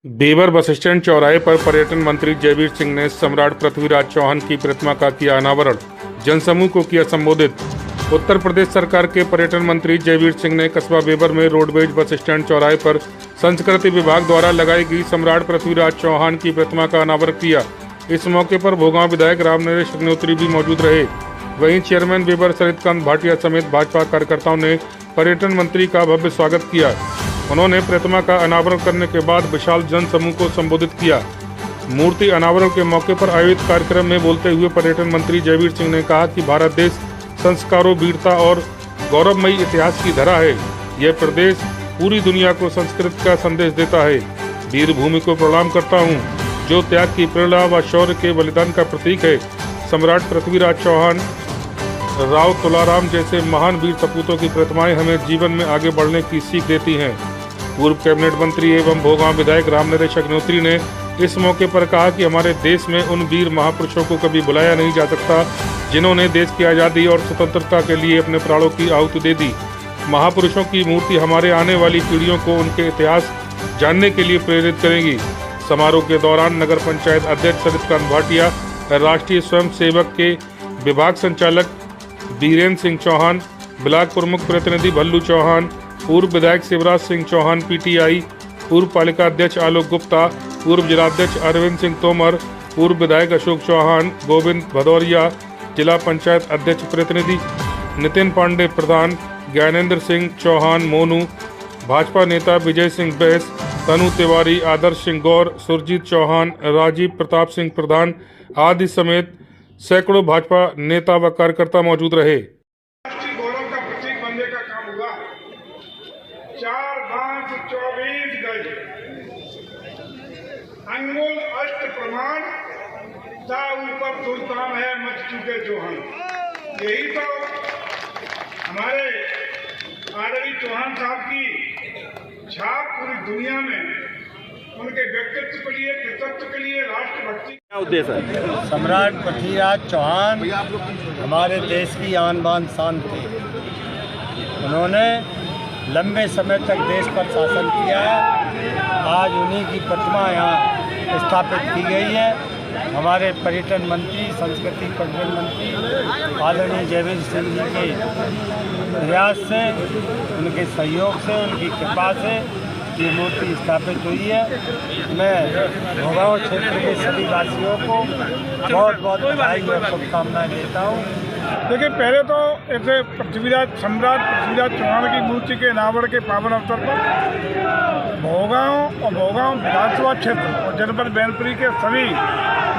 Weber bus stand चौराहे पर पर्यटन मंत्री जयवीर सिंह ने सम्राट पृथ्वीराज चौहान की प्रतिमा का किया अनावरण। जनसमूह को किया संबोधित। उत्तर प्रदेश सरकार के पर्यटन मंत्री जयवीर सिंह ने कस्बा बेवर में रोडवेज बस स्टैंड चौराहे पर संस्कृति विभाग द्वारा लगाई गई सम्राट पृथ्वीराज चौहान की प्रतिमा का अनावरण किया। इस मौके पर भोगांव विधायक रामनरेश अग्निहोत्री भी मौजूद रहे। वहीं चेयरमैन बेवर सरितकांत भाटिया समेत भाजपा कार्यकर्ताओं ने पर्यटन मंत्री का भव्य स्वागत किया। उन्होंने प्रतिमा का अनावरण करने के बाद विशाल जन समूह को संबोधित किया। मूर्ति अनावरण के मौके पर आयोजित कार्यक्रम में बोलते हुए पर्यटन मंत्री जयवीर सिंह ने कहा कि भारत देश संस्कारों, वीरता और गौरवमयी इतिहास की धरा है। यह प्रदेश पूरी दुनिया को संस्कृति का संदेश देता है। वीर भूमि को प्रणाम करता हूँ, जो त्याग की प्रेरणा व शौर्य के बलिदान का प्रतीक है। सम्राट पृथ्वीराज चौहान, राव तुलाराम जैसे महान वीर सपूतों की प्रतिमाएं हमें जीवन में आगे बढ़ने की सीख देती हैं। पूर्व कैबिनेट मंत्री एवं भोगांव विधायक रामनरेश अग्निहोत्री ने इस मौके पर कहा कि हमारे देश में उन वीर महापुरुषों को कभी भुलाया नहीं जा सकता, जिन्होंने देश की आज़ादी और स्वतंत्रता के लिए अपने प्राणों की आहुति दे दी। महापुरुषों की मूर्ति हमारे आने वाली पीढ़ियों को उनके इतिहास जानने के लिए प्रेरित करेगी। समारोह के दौरान नगर पंचायत अध्यक्ष सरितकांत भाटिया, राष्ट्रीय स्वयं सेवक के विभाग संचालक बीरेन्द्र सिंह चौहान, ब्लॉक प्रमुख प्रतिनिधि भल्लू चौहान, पूर्व विधायक शिवराज सिंह चौहान पीटीआई, पूर्व पालिका अध्यक्ष आलोक गुप्ता, पूर्व जिलाध्यक्ष अरविंद सिंह तोमर, पूर्व विधायक अशोक चौहान, गोविंद भदौरिया, जिला पंचायत अध्यक्ष प्रतिनिधि नितिन पांडे प्रधान, ज्ञानेंद्र सिंह चौहान मोनू, भाजपा नेता विजय सिंह बैस, तनु तिवारी, आदर्श सिंह गौर, सुरजीत चौहान, राजीव प्रताप सिंह प्रधान आदि समेत सैकड़ों भाजपा नेता व कार्यकर्ता मौजूद रहे। गौरव का प्रतीक बनने का काम हुआ। 4 5 24 गज अंगुल अष्ट प्रमाण ता ऊपर सुल्तान है मच चुके चौहान। यही तो हमारे आदरणीय चौहान साहब की छाप पूरी दुनिया में, उनके व्यक्तित्व के लिए, कृतित्व के लिए, राष्ट्रभक्ति। क्या उद्देश्य है? सम्राट पृथ्वीराज चौहान हमारे देश की आन बान शान थे। उन्होंने लंबे समय तक देश पर शासन किया है। आज उन्हीं की प्रतिमा यहाँ स्थापित की गई है। हमारे पर्यटन मंत्री, संस्कृति पर्यटन मंत्री आदरणीय जयवीर सिंह जी के प्रयास से, उनके सहयोग से, उनकी कृपा से ये मूर्ति स्थापित हुई है। मैं भोगांव क्षेत्र के सभी वासियों को बहुत बहुत बधाई और शुभकामनाएं देता हूँ। देखिए, पहले तो ऐसे सम्राट पृथ्वीराज चौहान की मूर्ति के अनावरण के पावन अवसर पर भोगांव विधानसभा क्षेत्र और जनपद मैनपुरी के सभी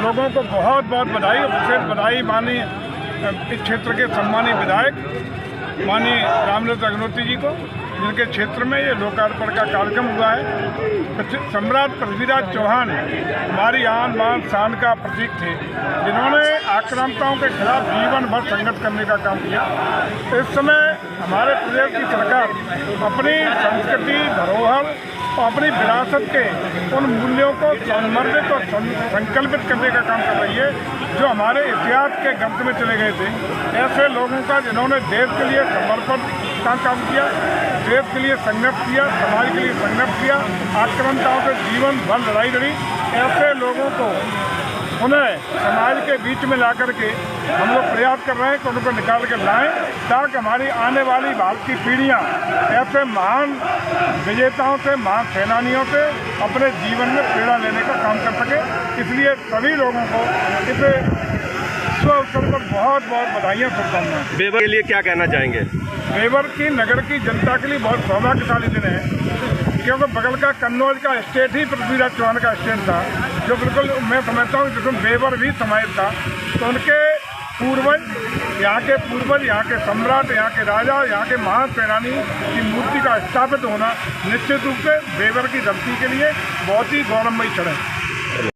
लोगों को बहुत बहुत बधाई और विशेष बधाई माननीय इस क्षेत्र के सम्मानीय विधायक माननीय रामनरेश अग्निहोत्री जी को, जिनके क्षेत्र में ये लोकार्पण का कार्यक्रम हुआ है। सम्राट पृथ्वीराज चौहान हमारी आन बान शान का प्रतीक थे, जिन्होंने आक्रामकताओं के खिलाफ जीवन भर संघर्ष करने का काम किया। इस समय हमारे प्रदेश की सरकार अपनी संस्कृति, धरोहर और अपनी विरासत के उन मूल्यों को संवर्धित और संकल्पित करने का काम कर रही है, जो हमारे इतिहास के गर्त में चले गए थे। ऐसे लोगों का, जिन्होंने देश के लिए समर्पण का काम किया, देश के लिए संघर्ष किया, समाज के लिए संघर्ष किया, आक्रामकताओं से जीवन भर लड़ाई लड़ी, ऐसे लोगों को उन्हें समाज के बीच में ला करके हम लोग प्रयास कर रहे हैं कि उनको निकाल के लाएं, ताकि हमारी आने वाली भारत की पीढ़ियां ऐसे महान विजेताओं से, महान सेनानियों से अपने जीवन में प्रेरणा लेने का काम कर सके। इसलिए सभी लोगों को इस शुभ अवसर पर बहुत बहुत बधाइयाँ, शुभकामनाएं। बेवर के लिए क्या कहना चाहेंगे? बेवर की नगर की जनता के लिए बहुत सौभाग्यशाली दिन है, क्योंकि बगल का कन्नौज का स्टेट ही पृथ्वीराज चौहान का स्टेट था, जो बिल्कुल मैं समझता हूँ जिसमें बेवर भी समाहित था। तो उनके पूर्वज, यहाँ के सम्राट, यहाँ के राजा, यहाँ के महान सेनानी की मूर्ति का स्थापित होना निश्चित रूप से बेवर की धरती के लिए बहुत ही गौरवमयी क्षण है।